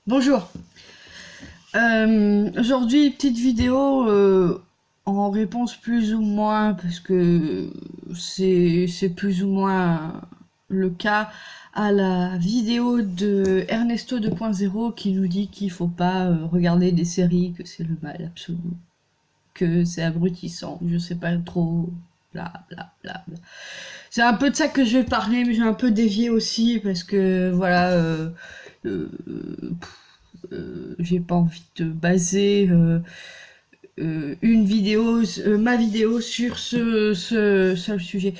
Bonjour. Aujourd'hui, petite vidéo en réponse plus ou moins, parce que c'est plus ou moins le cas, à la vidéo de Ernesto 2.0 qui nous dit qu'il faut pas regarder des séries, que c'est le mal absolu, que c'est abrutissant, je sais pas trop, bla bla bla bla. C'est un peu de ça que je vais parler, mais j'ai un peu dévié aussi, parce que voilà, euh, j'ai pas envie de baser une vidéo, ma vidéo sur ce seul sujet.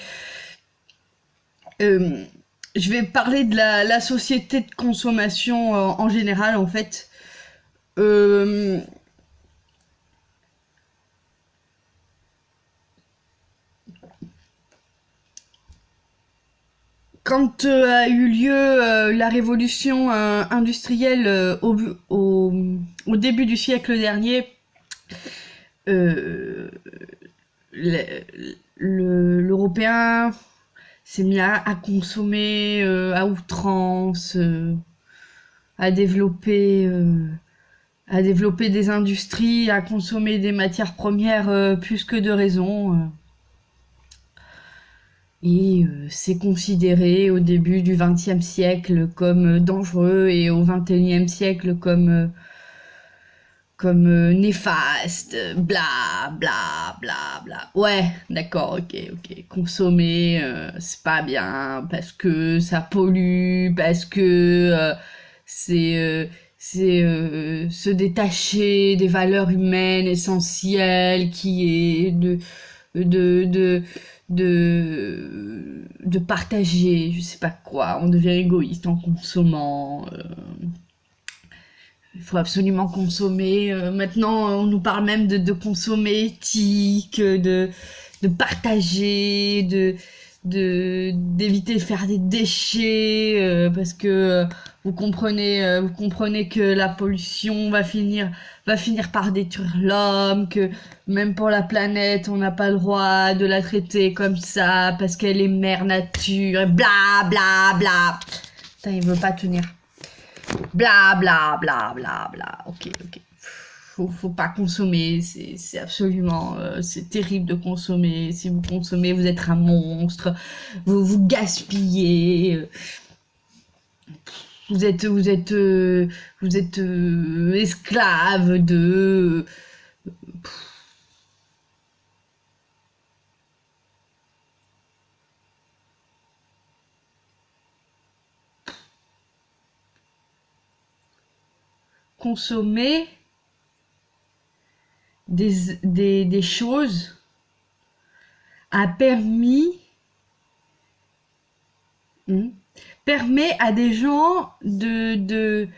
Euh, je vais parler de la société de consommation en général, en fait. Euh, Quand a eu lieu la révolution industrielle au début du siècle dernier, euh, l'Européen s'est mis à consommer à outrance, à développer, euh, à développer des industries, à consommer des matières premières plus que de raison. Et c'est considéré au début du XXe siècle comme dangereux et au XXIe siècle comme néfaste, bla bla bla bla. Ouais, d'accord, ok. Consommer, c'est pas bien parce que ça pollue, parce que c'est se détacher des valeurs humaines essentielles qui est de de de partager, je sais pas quoi. On devient égoïste en consommant. Il faut absolument consommer. Maintenant, on nous parle même de consommer éthique, de partager, d'éviter de faire des déchets, parce que vous comprenez que la pollution va finir par détruire l'homme, que même pour la planète, on n'a pas le droit de la traiter comme ça, parce qu'elle est mère nature, et bla bla bla. Putain, il veut pas tenir. Bla bla bla bla bla. Ok. Faut pas consommer, c'est absolument, c'est terrible de consommer. Si vous consommez, vous êtes un monstre. Vous gaspillez. Vous êtes esclave de consommer des choses a permis, hmm, permet à des gens de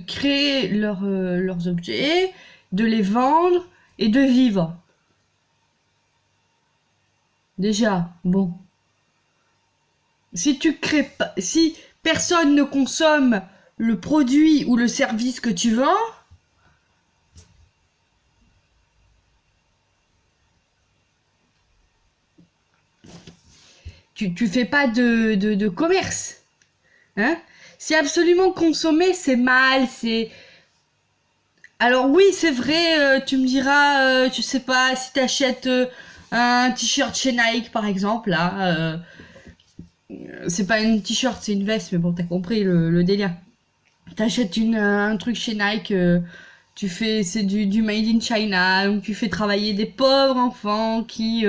créer leurs objets, de les vendre et de vivre. Déjà, bon. Si tu crées pas, si personne ne consomme le produit ou le service que tu vends, tu fais pas de commerce. Hein. Si absolument consommer, c'est mal, c'est... Alors oui, c'est vrai, tu me diras, tu sais pas, si t'achètes un t-shirt chez Nike, par exemple, là, c'est pas une t-shirt, c'est une veste, mais bon, t'as compris le délire. T'achètes un truc chez Nike, c'est du made in China, donc tu fais travailler des pauvres enfants qui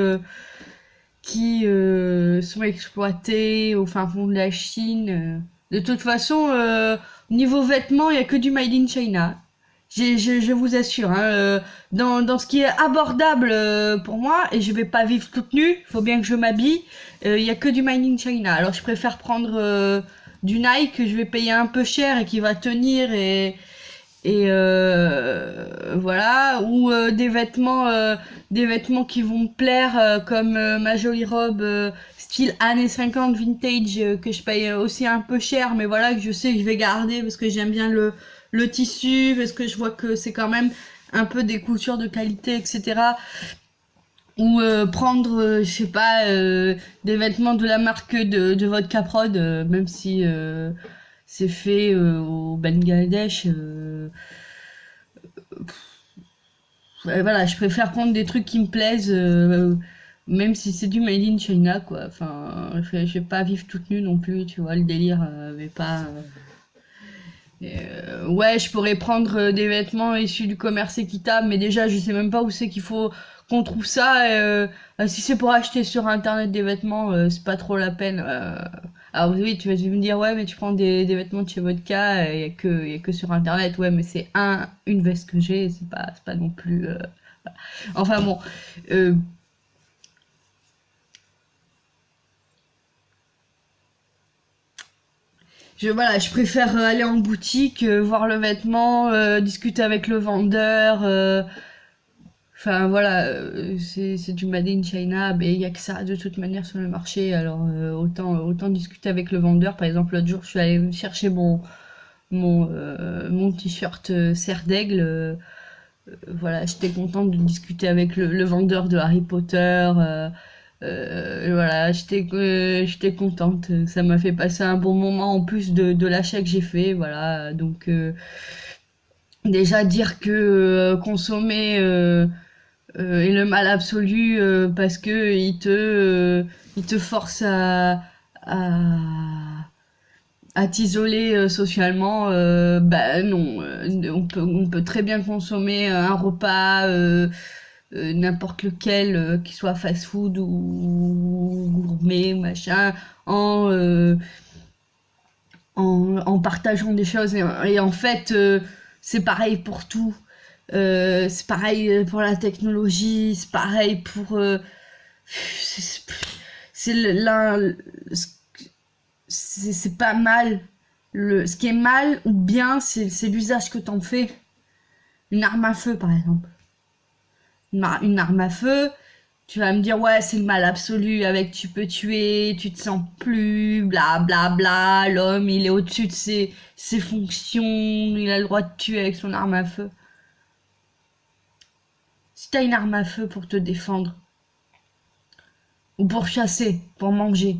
sont exploités au fin fond de la Chine. De toute façon, niveau vêtements, il y a que du made in China. Je vous assure, hein, dans ce qui est abordable pour moi, et je vais pas vivre toute nue, faut bien que je m'habille, il y a que du made in China. Alors je préfère prendre du Nike que je vais payer un peu cher et qui va tenir et voilà, ou des vêtements qui vont me plaire comme ma jolie robe style années 50 vintage que je paye aussi un peu cher, mais voilà, que je sais que je vais garder parce que j'aime bien le tissu, parce que je vois que c'est quand même un peu des coutures de qualité, etc. Ou prendre, je sais pas, des vêtements de la marque de Vodka Prod, même si c'est fait au Bangladesh. Voilà, je préfère prendre des trucs qui me plaisent, même si c'est du made in China, quoi. Enfin, je vais pas vivre toute nue non plus, tu vois, le délire, mais pas. Ouais, je pourrais prendre des vêtements issus du commerce équitable, mais déjà, je sais même pas où c'est qu'il faut qu'on trouve ça. Si c'est pour acheter sur internet des vêtements, c'est pas trop la peine. Alors oui, tu vas me dire, ouais, mais tu prends des vêtements de chez Vodka, y a que sur internet. Ouais, mais c'est une veste que j'ai, c'est pas non plus. Enfin bon, euh, voilà, je préfère aller en boutique, voir le vêtement, discuter avec le vendeur. Enfin voilà, c'est du made in China, mais il y a que ça de toute manière sur le marché. Alors autant discuter avec le vendeur. Par exemple, l'autre jour, je suis allée me chercher mon t-shirt serre d'aigle. Voilà, j'étais contente de discuter avec le vendeur de Harry Potter. Voilà, j'étais contente. Ça m'a fait passer un bon moment en plus de l'achat que j'ai fait. Voilà, donc déjà dire que consommer est le mal absolu parce que il te force à, à t'isoler socialement, bah non, on peut très bien consommer un repas, n'importe lequel, qu'il soit fast-food ou gourmet, machin, en, euh, en partageant des choses. Et en fait, c'est pareil pour tout. C'est pareil pour la technologie, c'est pareil pour... c'est c'est l'un... C'est pas mal. Ce qui est mal ou bien, c'est l'usage que t'en fais. Une arme à feu, par exemple. Une arme à feu, tu vas me dire, ouais, c'est le mal absolu, avec tu peux tuer, tu te sens plus, bla bla bla, l'homme, il est au-dessus de ses fonctions, il a le droit de tuer avec son arme à feu. Si t'as une arme à feu pour te défendre, ou pour chasser, pour manger,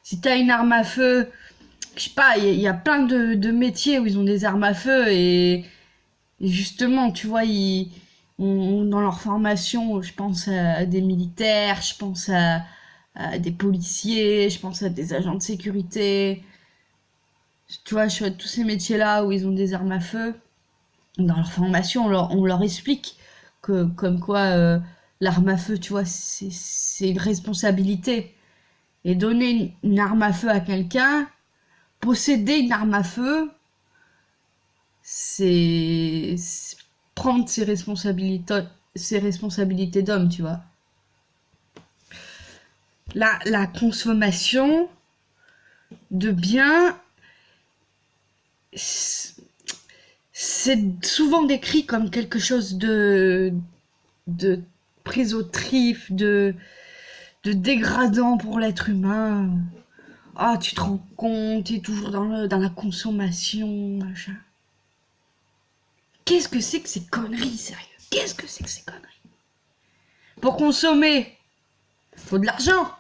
si t'as une arme à feu, je sais pas, il y a plein de métiers où ils ont des armes à feu et justement, tu vois, dans leur formation, je pense à des militaires, je pense à des policiers, je pense à des agents de sécurité. Tu vois, je vois tous ces métiers-là où ils ont des armes à feu. Dans leur formation, on leur explique que, comme quoi, l'arme à feu, tu vois, c'est une responsabilité. Et donner une arme à feu à quelqu'un, posséder une arme à feu, c'est prendre ses responsabilités d'homme, tu vois. La consommation de biens, c'est souvent décrit comme quelque chose de prise au trip, de dégradant pour l'être humain. Ah, tu te rends compte, t'es toujours dans la consommation, machin. Qu'est-ce que c'est que ces conneries, sérieux? Qu'est-ce que c'est que ces conneries? Pour consommer, faut de l'argent.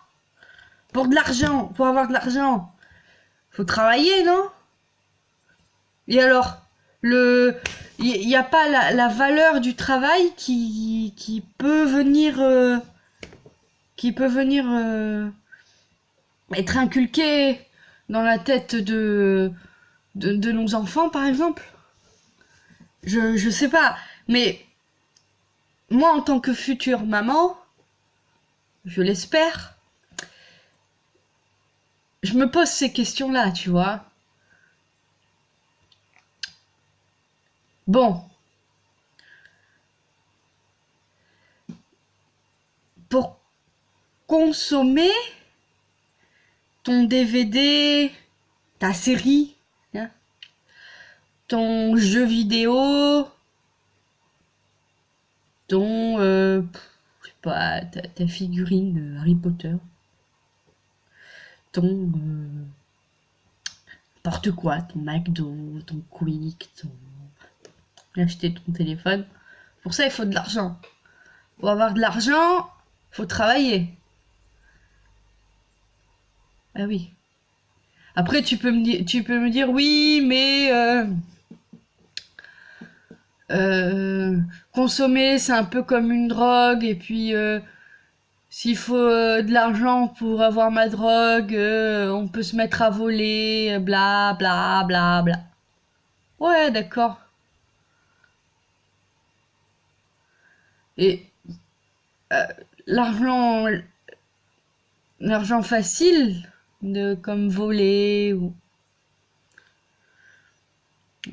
Pour avoir de l'argent, faut travailler, non? Et alors, il n'y a pas la valeur du travail qui peut venir être inculquée dans la tête de nos enfants, par exemple. Je sais pas, mais moi, en tant que future maman, je l'espère, je me pose ces questions-là, tu vois. Bon, pour consommer ton DVD, ta série, hein, ton jeu vidéo, ton, je sais pas, ta figurine de Harry Potter, ton, n'importe quoi, ton McDo, ton Quick, ton... acheter ton téléphone. Pour ça, il faut de l'argent. Pour avoir de l'argent, faut travailler. Ah oui. Après, tu peux me dire oui, mais euh, consommer, c'est un peu comme une drogue, et puis s'il faut de l'argent pour avoir ma drogue, on peut se mettre à voler, bla bla bla bla. Ouais, d'accord. Et euh, l'argent, l'argent facile, comme voler ou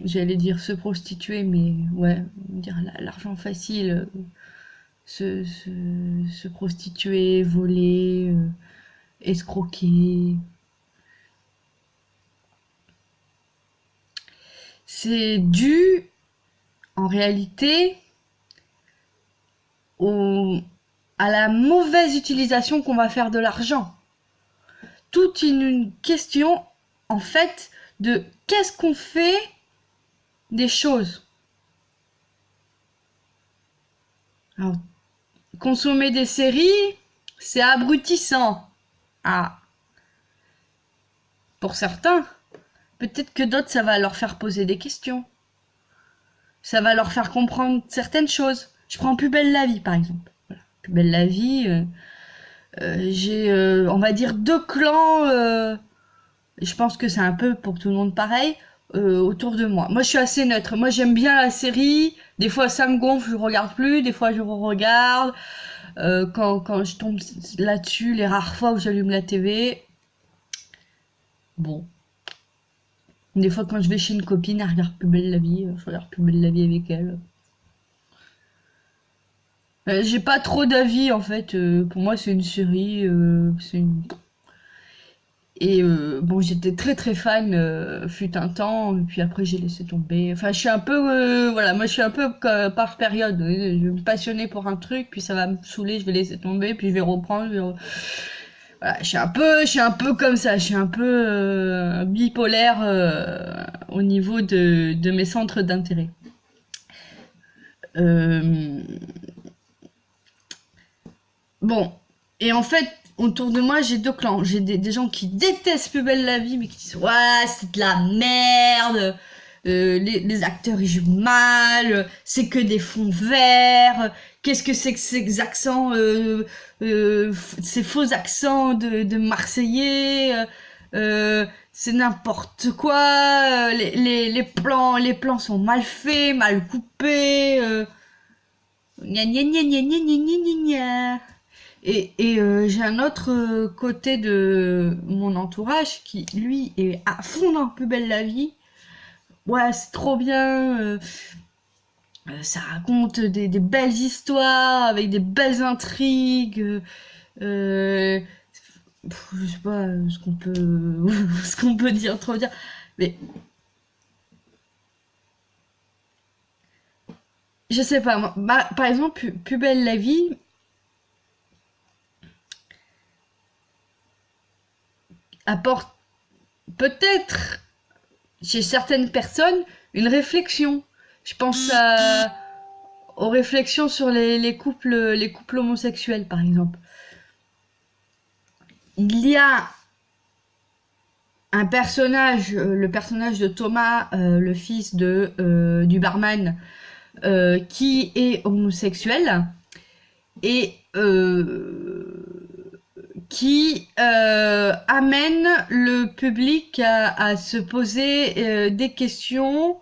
j'allais dire se prostituer, mais ouais, dire l'argent facile, se prostituer, voler, escroquer. C'est dû, en réalité, au, à la mauvaise utilisation qu'on va faire de l'argent. Toute une question, en fait, de qu'est-ce qu'on fait des choses. Alors, consommer des séries, c'est abrutissant. Ah, pour certains. Peut-être que d'autres, ça va leur faire poser des questions. Ça va leur faire comprendre certaines choses. Je prends Plus belle la vie, par exemple. Voilà. Plus belle la vie, j'ai, on va dire, deux clans. Je pense que c'est un peu pour tout le monde pareil. Autour de moi. Moi, je suis assez neutre. Moi, j'aime bien la série. Des fois, ça me gonfle, je regarde plus. Des fois, je regarde. Quand je tombe là-dessus, les rares fois où j'allume la TV, bon. Des fois, quand je vais chez une copine, elle regarde Plus belle la vie. Je regarde Plus belle la vie avec elle. J'ai pas trop d'avis en fait. Pour moi, c'est une série. Et bon, j'étais très très fan, fut un temps, et puis après j'ai laissé tomber. Enfin, je suis un peu, voilà, moi je suis un peu par période. Je vais me passionner pour un truc, puis ça va me saouler, je vais laisser tomber, puis je vais reprendre. Voilà, je suis un peu comme ça. Je suis un peu bipolaire au niveau de mes centres d'intérêt. Euh, Bon, et en fait, autour de moi, j'ai deux clans. J'ai des gens qui détestent Plus belle la vie, mais qui disent ouais, c'est de la merde. Les acteurs ils jouent mal, c'est que des fonds verts. Qu'est-ce que c'est que ces accents, ces faux accents de Marseillais? C'est n'importe quoi. Les plans sont mal faits, mal coupés. Gna gna gna gna gna gna gna gna gna. Et j'ai un autre côté de mon entourage qui, lui, est à fond dans Plus belle la vie. Ouais, c'est trop bien. Ça raconte des belles histoires avec des belles intrigues. Euh, je sais pas ce qu'on peut, ce qu'on peut dire, trop dire. Mais je sais pas, moi, par exemple, Plus belle la vie apporte peut-être chez certaines personnes une réflexion. Je pense aux réflexions sur les couples homosexuels, par exemple. Il y a un personnage, le personnage de Thomas, le fils du barman, qui est homosexuel et qui amène le public à se poser des questions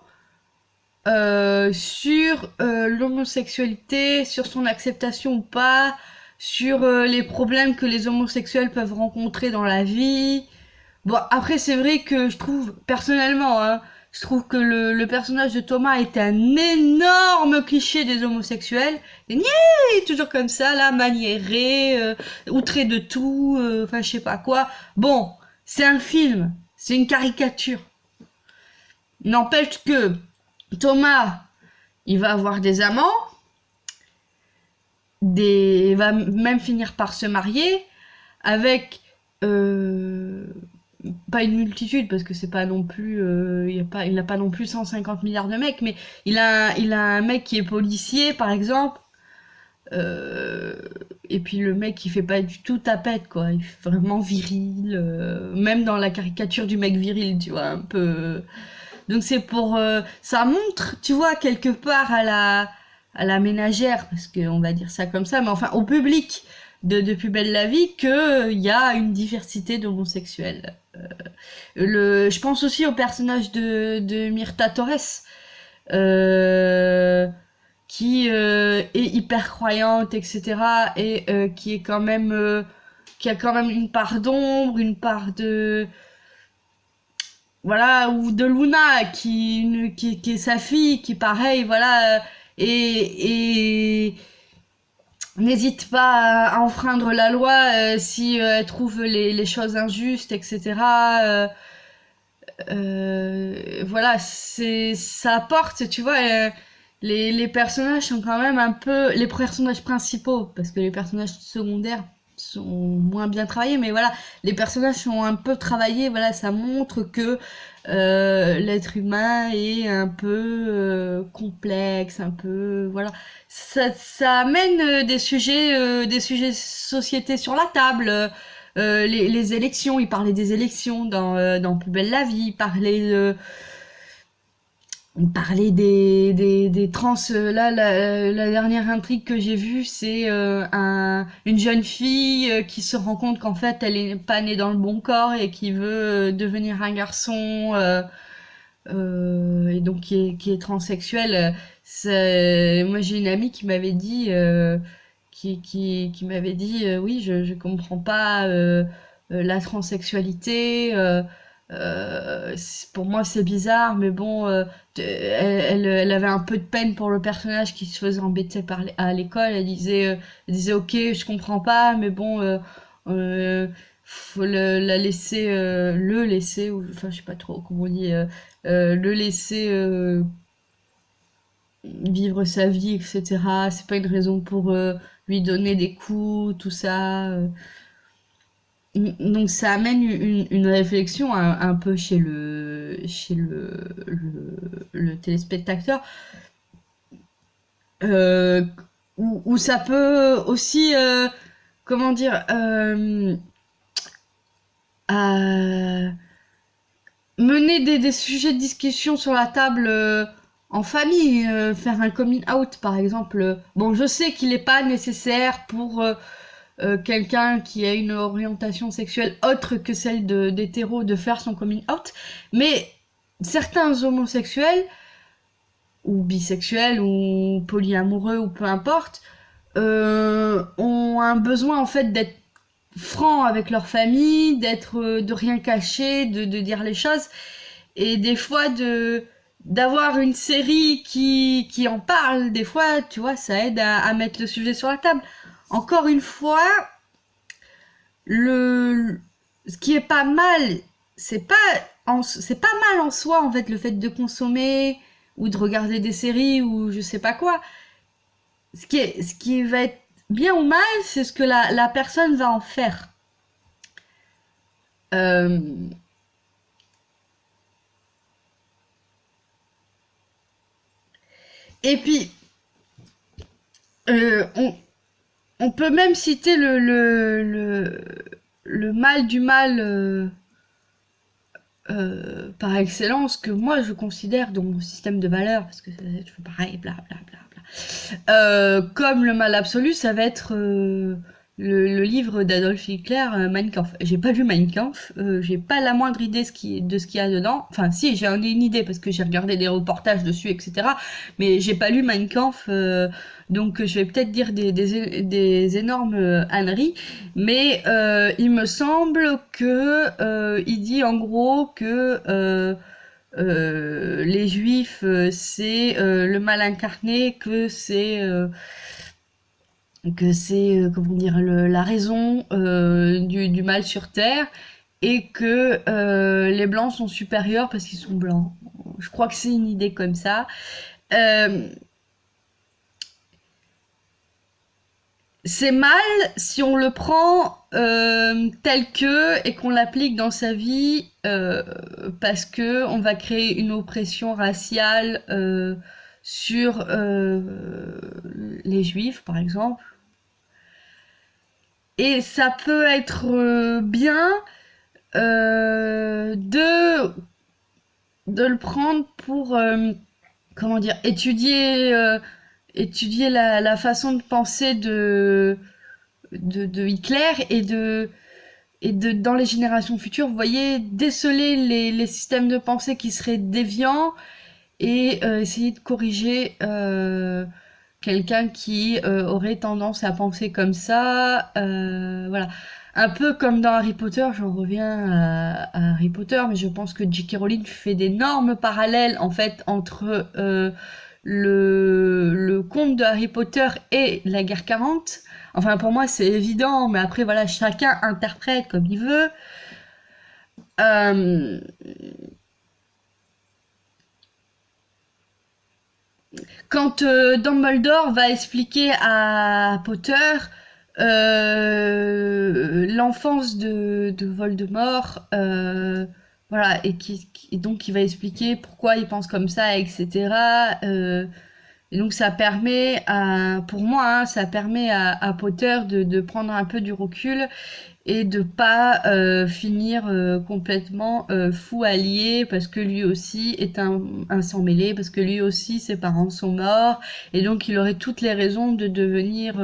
sur l'homosexualité, sur son acceptation ou pas, sur les problèmes que les homosexuels peuvent rencontrer dans la vie. Bon, après, c'est vrai que je trouve, personnellement, hein, je trouve que le personnage de Thomas est un énorme cliché des homosexuels. Et il est toujours comme ça, là, maniéré, outré de tout, enfin, je sais pas quoi. Bon, c'est un film, c'est une caricature. N'empêche que Thomas, il va avoir des amants, il va même finir par se marier avec euh, pas une multitude parce que c'est pas non plus il n'a pas non plus 150 milliards de mecs, mais il a un mec qui est policier par exemple, euh, et puis le mec il fait pas du tout tapette quoi, il fait vraiment viril, même dans la caricature du mec viril, tu vois, un peu. Donc c'est pour ça montre, tu vois, quelque part à la ménagère, parce qu'on va dire ça comme ça, mais enfin au public de Plus belle la vie, que il y a une diversité d'homosexuels. Je pense aussi au personnage de Myrta Torres, euh, qui est hyper croyante, etc., et qui est quand même, qui a quand même une part d'ombre, une part de, voilà, ou de Luna, qui est sa fille, qui pareil, voilà, et n'hésite pas à enfreindre la loi si elle trouve les choses injustes, etc. Voilà, ça apporte, tu vois, les personnages sont quand même un peu, les personnages principaux, parce que les personnages secondaires sont moins bien travaillés, mais voilà, les personnages sont un peu travaillés, voilà, ça montre que l'être humain est un peu complexe, un peu, voilà, ça amène des sujets de société sur la table. Les élections, il parlait des élections dans Plus belle la vie, il parlait des trans. Là, la dernière intrigue que j'ai vue, c'est une jeune fille qui se rend compte qu'en fait, elle est pas née dans le bon corps et qui veut devenir un garçon, et donc qui est transsexuel. Moi, j'ai une amie qui m'avait dit, qui m'avait dit, oui, je comprends pas la transsexualité. Pour moi, c'est bizarre, mais bon, elle avait un peu de peine pour le personnage qui se faisait embêter à l'école. Elle disait, ok, je comprends pas, mais bon, faut la laisser, le laisser, ou enfin, je sais pas trop comment on dit, le laisser vivre sa vie, etc. C'est pas une raison pour lui donner des coups, tout ça. Donc ça amène une réflexion un peu chez le téléspectateur, euh, où ça peut aussi, comment dire, euh, mener des sujets de discussion sur la table en famille, faire un coming out par exemple. Bon, je sais qu'il n'est pas nécessaire pour quelqu'un qui a une orientation sexuelle autre que celle d'hétéro de faire son coming out, mais certains homosexuels ou bisexuels ou polyamoureux ou peu importe ont un besoin en fait d'être francs avec leur famille, d'être de rien cacher, de dire les choses, et des fois de d'avoir une série qui en parle, des fois, tu vois, ça aide à mettre le sujet sur la table. Encore une fois, le ce qui est pas mal, c'est pas c'est pas mal en soi en fait le fait de consommer ou de regarder des séries ou je sais pas quoi. Ce qui va être bien ou mal, c'est ce que la personne va en faire. Euh, et puis euh, on, on peut même citer le mal du mal par excellence, que moi je considère dans mon système de valeurs, parce que c'est toujours pareil, bla bla bla bla. Comme le mal absolu, ça va être le livre d'Adolf Hitler, Mein Kampf. J'ai pas lu Mein Kampf, j'ai pas la moindre idée de ce qu'il y a dedans. Enfin, si, j'en ai une idée parce que j'ai regardé des reportages dessus, etc. Mais j'ai pas lu Mein Kampf, donc je vais peut-être dire des énormes âneries. Mais il me semble que il dit en gros que les juifs, c'est le mal incarné, que c'est comment dire la raison du mal sur terre, et que les blancs sont supérieurs parce qu'ils sont blancs. Je crois que c'est une idée comme ça. Euh, c'est mal si on le prend tel que et qu'on l'applique dans sa vie, parce que on va créer une oppression raciale sur les juifs par exemple. Et ça peut être bien de le prendre pour comment dire, étudier la façon de penser de Hitler et dans les générations futures, vous voyez, déceler les systèmes de pensée qui seraient déviants et essayer de corriger quelqu'un qui aurait tendance à penser comme ça. Voilà. Un peu comme dans Harry Potter, j'en reviens à Harry Potter, mais je pense que J.K. Rowling fait d'énormes parallèles en fait entre le conte de Harry Potter et la guerre 40. Enfin, pour moi, c'est évident, mais après, voilà, chacun interprète comme il veut. Euh, Quand Dumbledore va expliquer à Potter l'enfance de Voldemort, voilà, et donc il va expliquer pourquoi il pense comme ça, etc. Et donc ça permet pour moi, hein, ça permet à Potter de prendre un peu du recul et de pas finir complètement fou allié parce que lui aussi est un sang mêlé, parce que lui aussi ses parents sont morts et donc il aurait toutes les raisons de devenir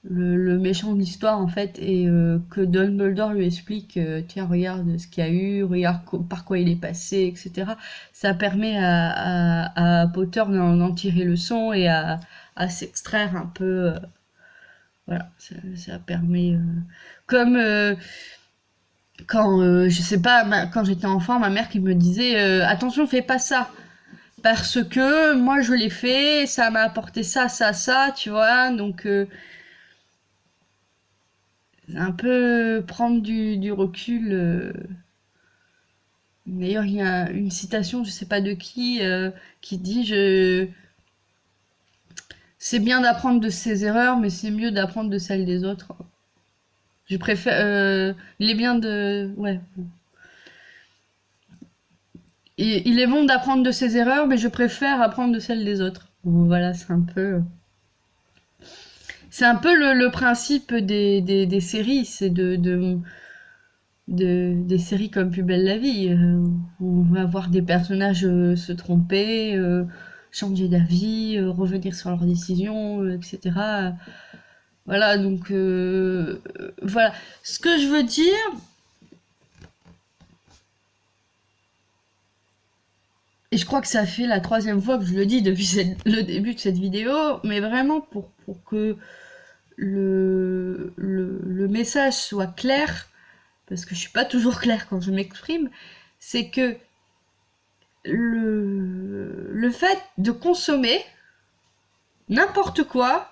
le méchant de l'histoire en fait et que Dumbledore lui explique tiens regarde ce qu'il y a eu, regarde par quoi il est passé, etc. Ça permet à Potter d'en tirer leçon et à s'extraire un peu voilà, ça permet comme quand je sais pas quand j'étais enfant ma mère qui me disait attention fais pas ça parce que moi je l'ai fait ça m'a apporté ça ça ça tu vois donc un peu prendre du recul d'ailleurs il y a une citation je sais pas de qui dit je c'est bien d'apprendre de ses erreurs mais c'est mieux d'apprendre de celles des autres je préfère il est bien de ouais et il est bon d'apprendre de ses erreurs, mais je préfère apprendre de celles des autres. Voilà, c'est un peu le principe des séries, c'est des séries comme Plus belle la vie, où on va voir des personnages se tromper, changer d'avis, revenir sur leurs décisions, etc. Voilà, donc voilà. Ce que je veux dire, et je crois que ça fait la troisième fois que je le dis depuis le début de cette vidéo, mais vraiment pour que le message soit clair, parce que je suis pas toujours claire quand je m'exprime, c'est que le fait de consommer n'importe quoi,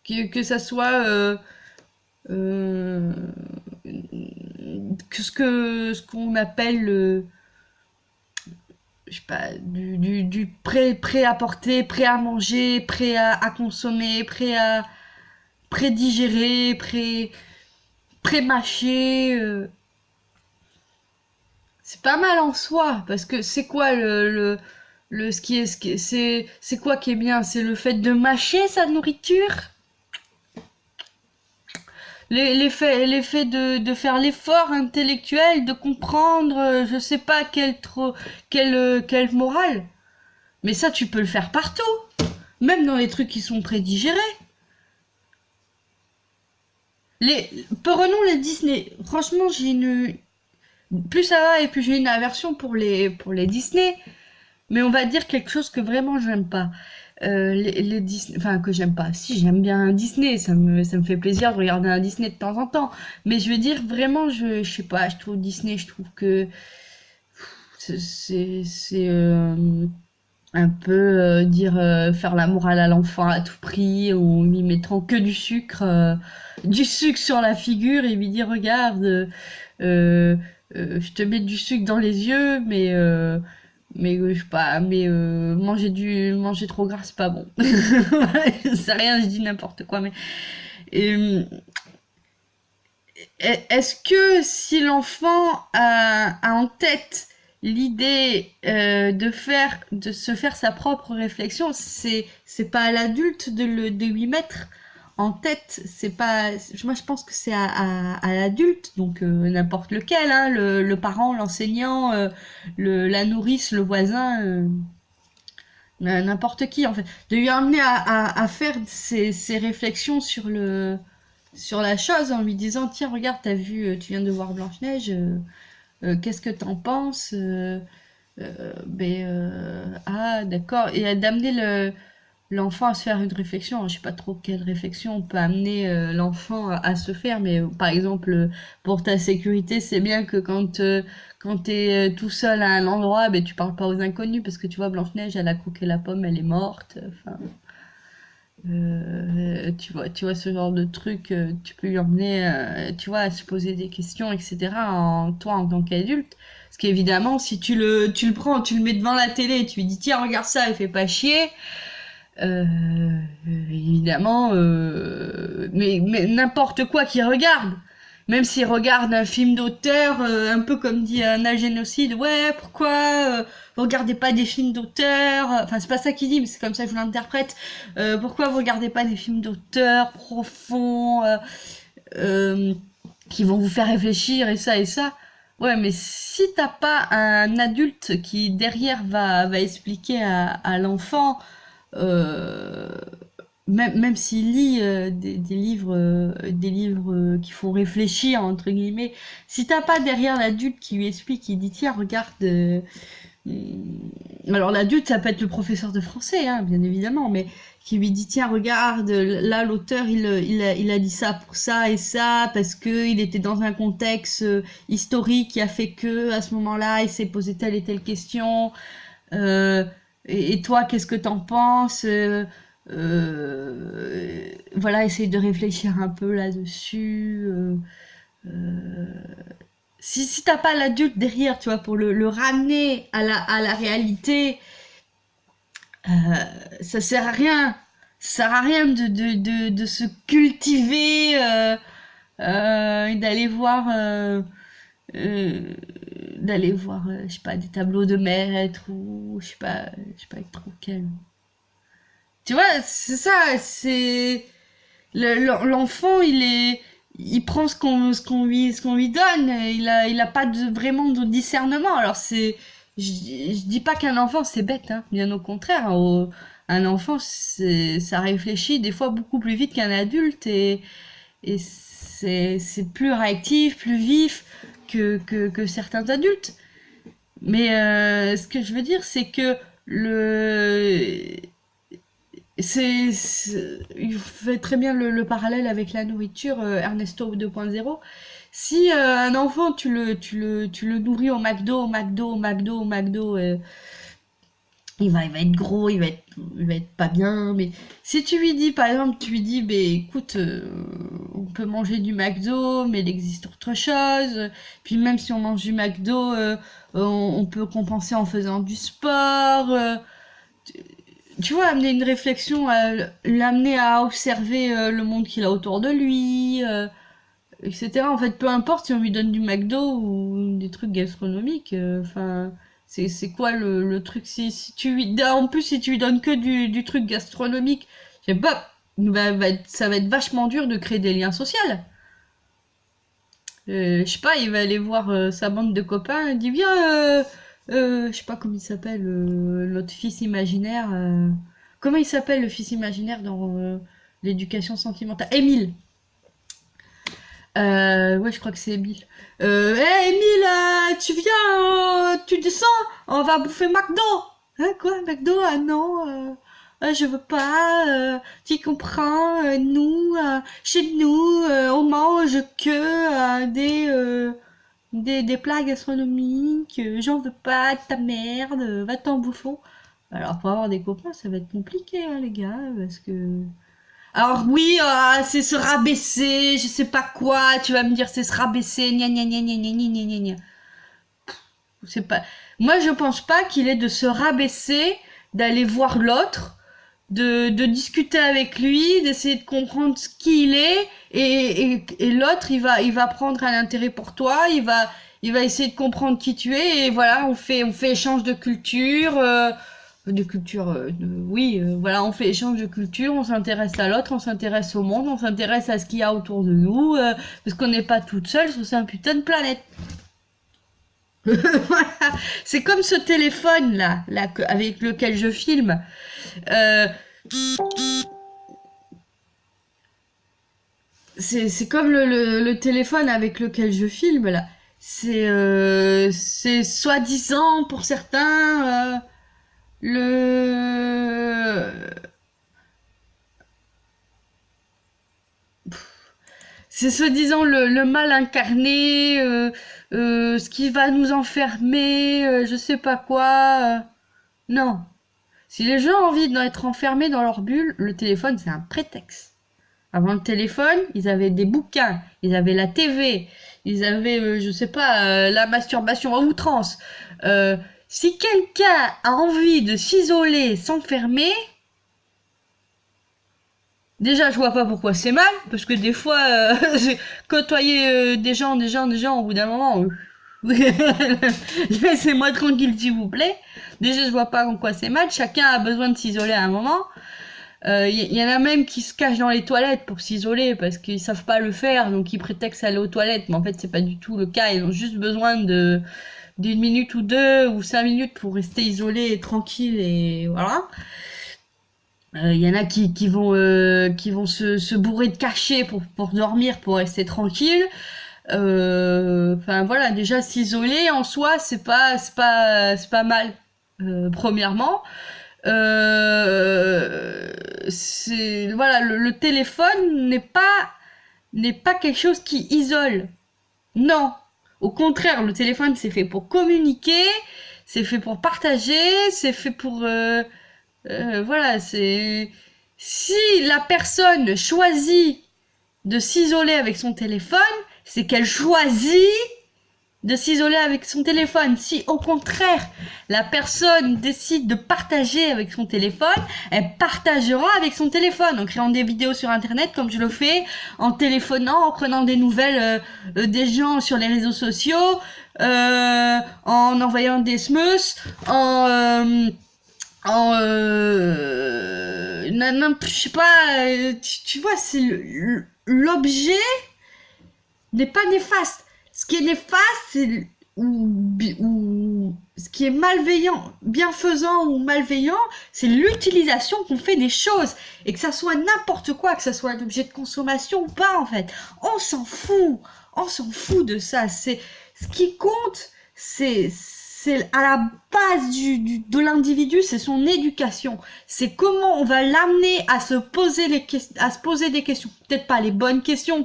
que ça soit euh, ce qu'on appelle je sais pas, du prêt à porter, prêt à manger, prêt à consommer, pré-digérer, pré-mâcher. C'est pas mal en soi, parce que c'est quoi c'est quoi qui est bien? C'est le fait de mâcher sa nourriture? L'effet de faire l'effort intellectuel, de comprendre, je sais pas, quelle morale. Mais ça, tu peux le faire partout. Même dans les trucs qui sont prédigérés. Prenons les Disney. Franchement, plus ça va et plus j'ai une aversion pour les Disney. Mais on va dire quelque chose que vraiment j'aime pas. Les Disney, enfin que j'aime pas. Si j'aime bien un Disney, ça me fait plaisir de regarder un Disney de temps en temps. Mais je veux dire vraiment, je sais pas, je trouve Disney, je trouve que c'est un peu dire faire la morale à l'enfant à tout prix, ou lui mettant que du sucre sur la figure et lui dire regarde, euh, je te mets du sucre dans les yeux, mais je sais pas, mais manger trop gras c'est pas bon. Je sais rien, je dis n'importe quoi, mais euh, est-ce que si l'enfant a en tête l'idée de se faire sa propre réflexion, c'est pas à l'adulte de lui mettre en tête. C'est pas, moi je pense que c'est à l'adulte, donc n'importe lequel, hein, le parent, l'enseignant, la nourrice, le voisin, n'importe qui en fait, de lui amener à faire ses réflexions sur la chose en lui disant tiens regarde t'as vu, tu viens de voir Blanche-Neige, qu'est-ce que t'en penses, ah d'accord, et d'amener l'enfant à se faire une réflexion. Alors, je sais pas trop quelle réflexion on peut amener l'enfant à se faire, mais par exemple, pour ta sécurité, c'est bien que quand t'es tout seul à un endroit, ben, tu parles pas aux inconnus, parce que tu vois, Blanche-Neige, elle a croqué la pomme, elle est morte. Enfin, tu vois ce genre de truc, tu peux lui emmener, tu vois, à se poser des questions, etc. Toi, en tant qu'adulte. Parce qu'évidemment, si tu le prends, tu le mets devant la télé, et tu lui dis, tiens, regarde ça, elle fait pas chier. Évidemment, mais n'importe quoi qu'il regarde. Même s'il regarde un film d'auteur, un peu comme dit un génocide, ouais, pourquoi vous regardez pas des films d'auteur? Enfin, c'est pas ça qu'il dit, mais c'est comme ça que je l'interprète. Pourquoi vous regardez pas des films d'auteur profonds, euh, qui vont vous faire réfléchir et ça et ça? Ouais, mais si t'as pas un adulte qui derrière va expliquer à l'enfant, euh, même s'il lit des livres qui font réfléchir, entre guillemets, si t'as pas derrière l'adulte qui lui explique, qui dit tiens, regarde. Alors l'adulte, ça peut être le professeur de français, hein, bien évidemment, mais qui lui dit tiens, regarde, là l'auteur il a dit ça pour ça et ça, parce que il était dans un contexte historique qui a fait que à ce moment-là il s'est posé telle et telle question. Euh, et toi, qu'est-ce que t'en penses? Voilà, essaye de réfléchir un peu là-dessus. Euh, si t'as pas l'adulte derrière, tu vois, pour le ramener à la réalité, euh, ça sert à rien. Ça sert à rien de se cultiver et euh, d'aller voir, je sais pas, des tableaux de maître ou je sais pas trop quel. Tu vois, c'est ça, c'est l'enfant, il prend ce qu'on lui donne, il a pas vraiment de discernement. Alors je dis pas qu'un enfant c'est bête, hein, bien au contraire. Un enfant, ça réfléchit des fois beaucoup plus vite qu'un adulte et c'est plus réactif, plus vif que certains adultes. Mais ce que je veux dire, c'est que le il fait très bien le parallèle avec la nourriture, Ernesto 2.0. Si un enfant, tu le nourris au McDo, au McDo, au McDo, au McDo, il va être gros, il va être pas bien. Mais si tu lui dis, par exemple, tu lui dis, ben écoute, on peut manger du McDo, mais il existe autre chose. Puis même si on mange du McDo, on peut compenser en faisant du sport. Tu vois, amener une réflexion, l'amener à observer le monde qu'il a autour de lui, etc. En fait, peu importe si on lui donne du McDo ou des trucs gastronomiques, enfin, c'est quoi le truc si tu lui, en plus, si tu lui donnes que du truc gastronomique, je sais pas, ça va être vachement dur de créer des liens sociaux. Je sais pas, il va aller voir sa bande de copains, il dit viens, je sais pas comment il s'appelle, notre fils imaginaire. Comment il s'appelle le fils imaginaire dans l'éducation sentimentale? Émile. Ouais, je crois que c'est Émile. Hey, Émile, tu viens, tu descends, on va bouffer McDo. Hein, quoi, McDo? Ah non, je veux pas. Tu comprends, nous, chez nous, on mange que des plats gastronomiques. J'en veux pas de ta merde, va-t'en bouffon. Alors, pour avoir des copains, ça va être compliqué, hein, les gars, parce que alors oui, c'est se rabaisser, je sais pas quoi, tu vas me dire c'est se rabaisser, gna gna gna gna gna gna gna gna. C'est pas. Moi, je pense pas qu'il est de se rabaisser, d'aller voir l'autre, de discuter avec lui, d'essayer de comprendre ce qu'il est, et l'autre, il va prendre un intérêt pour toi, il va essayer de comprendre qui tu es, et voilà, on fait échange de culture. De culture, oui, voilà, on fait échange de culture, on s'intéresse à l'autre, on s'intéresse au monde, on s'intéresse à ce qu'il y a autour de nous, parce qu'on n'est pas toute seule sur cette putain de planète. Voilà. C'est comme ce téléphone là avec lequel je filme. Euh, c'est comme le téléphone avec lequel je filme là. C'est soi-disant pour certains le c'est soi-disant le mal incarné, ce qui va nous enfermer, je sais pas quoi. Non. Si les gens ont envie d'être enfermés dans leur bulle, le téléphone c'est un prétexte. Avant le téléphone, ils avaient des bouquins, ils avaient la TV, ils avaient, je sais pas, la masturbation à outrance. Si quelqu'un a envie de s'isoler, s'enfermer, déjà je vois pas pourquoi c'est mal, parce que des fois, côtoyer des gens, au bout d'un moment, laissez-moi tranquille s'il vous plaît. Déjà je vois pas en quoi c'est mal, chacun a besoin de s'isoler à un moment. Y en a même qui se cachent dans les toilettes pour s'isoler parce qu'ils savent pas le faire, donc ils prétextent aller aux toilettes, mais en fait c'est pas du tout le cas. Ils ont juste besoin d'une minute ou deux ou 5 minutes pour rester isolés et tranquilles et voilà. Y en a qui vont se bourrer de cachets pour dormir, pour rester tranquille. Enfin voilà, déjà s'isoler en soi c'est pas mal. Premièrement. C'est voilà le téléphone n'est pas quelque chose qui isole. Non, au contraire, le téléphone c'est fait pour communiquer, c'est fait pour partager, c'est fait pour voilà, c'est si la personne choisit de s'isoler avec son téléphone, c'est qu'elle choisit de s'isoler avec son téléphone. Si au contraire la personne décide de partager avec son téléphone, elle partagera avec son téléphone en créant des vidéos sur internet comme je le fais, en téléphonant, en prenant des nouvelles des gens sur les réseaux sociaux, en envoyant des sms, je sais pas, tu vois, c'est l'objet n'est pas néfaste. Ce qui est néfaste, c'est ou ce qui est malveillant, bienfaisant ou malveillant, c'est l'utilisation qu'on fait des choses. Et que ça soit n'importe quoi, que ça soit un objet de consommation ou pas, en fait. On s'en fout. On s'en fout de ça. Ce qui compte, c'est à la base de l'individu, c'est son éducation. C'est comment on va l'amener à se poser des questions. Peut-être pas les bonnes questions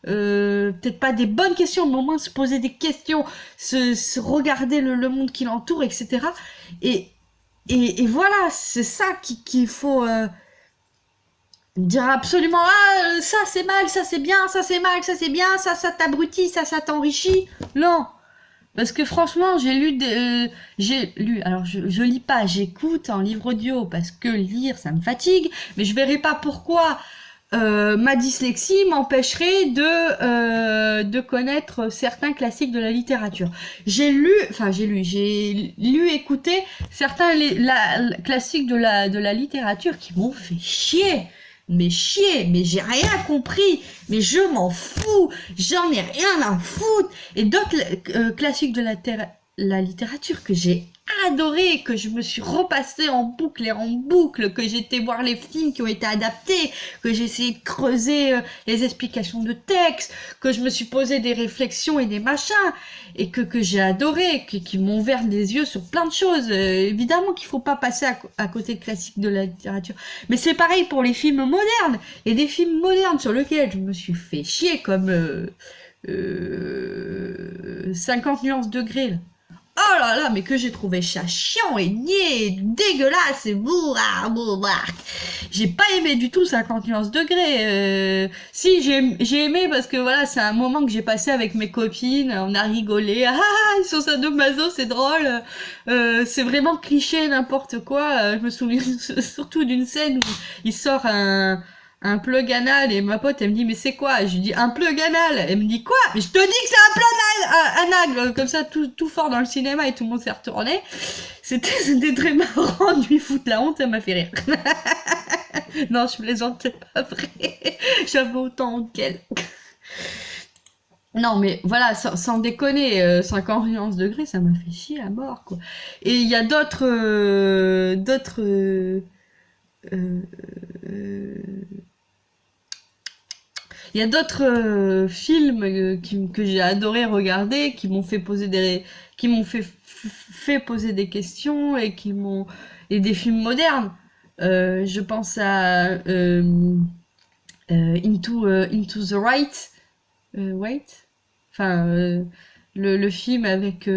peut-être pas des bonnes questions, mais au moins se poser des questions, se regarder le monde qui l'entoure, etc. Et voilà, c'est ça qu'il faut dire absolument. Ah, ça c'est mal, ça c'est bien, ça c'est mal, ça c'est bien, ça t'abrutit, ça t'enrichit. Non. Parce que franchement, j'ai lu, alors je lis pas, j'écoute en livre audio parce que lire ça me fatigue, mais je verrai pas pourquoi ma dyslexie m'empêcherait de connaître certains classiques de la littérature. J'ai lu, écouté certains classiques de la littérature qui m'ont fait chier. Mais j'ai rien compris, mais je m'en fous, j'en ai rien à foutre. Et d'autres classiques de la littérature que j'ai adoré, que je me suis repassé en boucle et en boucle, que j'ai été voir les films qui ont été adaptés, que j'ai essayé de creuser les explications de texte, que je me suis posé des réflexions et des machins, et que j'ai adoré, qui m'ont ouvert les yeux sur plein de choses. Évidemment qu'il faut pas passer à côté de classiques de la littérature. Mais c'est pareil pour les films modernes. Il y a des films modernes sur lesquels je me suis fait chier, comme 50 nuances degrés, là. Oh là là, mais que j'ai trouvé ça chiant et niais, dégueulasse et bourraque. J'ai pas aimé du tout 50 nuances degrés. Si, j'ai aimé parce que voilà, c'est un moment que j'ai passé avec mes copines, on a rigolé. Ah, ils sont sadomaso, c'est drôle. C'est vraiment cliché, n'importe quoi. Je me souviens surtout d'une scène où il sort un plug anal, et ma pote, elle me dit, mais c'est quoi? Je lui dis, un plug anal. Elle me dit, quoi? Mais je te dis que c'est un plug anal, comme ça, tout fort dans le cinéma, et tout le monde s'est retourné. C'était très marrant de lui foutre la honte, ça m'a fait rire. Non, je plaisante, c'est pas vrai. J'avais autant honte qu'elle. Non, mais voilà, sans déconner, 51 degrés, ça m'a fait chier à mort, quoi. Et il y a euh, euh, il y a d'autres films que j'ai adoré regarder, qui m'ont fait poser des questions et et des films modernes. Je pense à Into the Right, Wait, enfin le film avec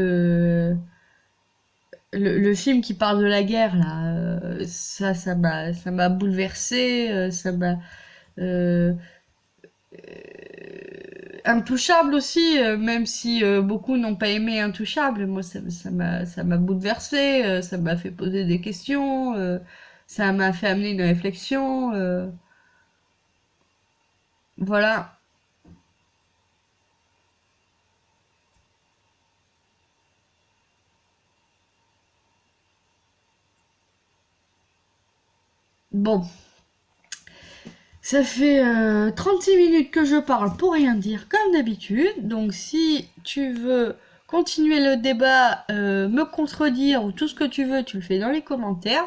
le film qui parle de la guerre là, ça m'a bouleversé, ça m'a euh, Intouchable aussi, même si beaucoup n'ont pas aimé Intouchable, moi ça m'a bouleversé, ça m'a fait poser des questions, ça m'a fait amener une réflexion, voilà. Bon, ça fait 36 minutes que je parle pour rien dire, comme d'habitude. Donc si tu veux continuer le débat, me contredire ou tout ce que tu veux, tu le fais dans les commentaires.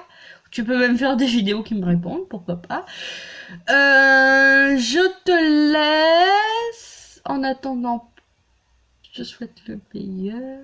Tu peux même faire des vidéos qui me répondent, pourquoi pas. Je te laisse. En attendant, je souhaite le meilleur.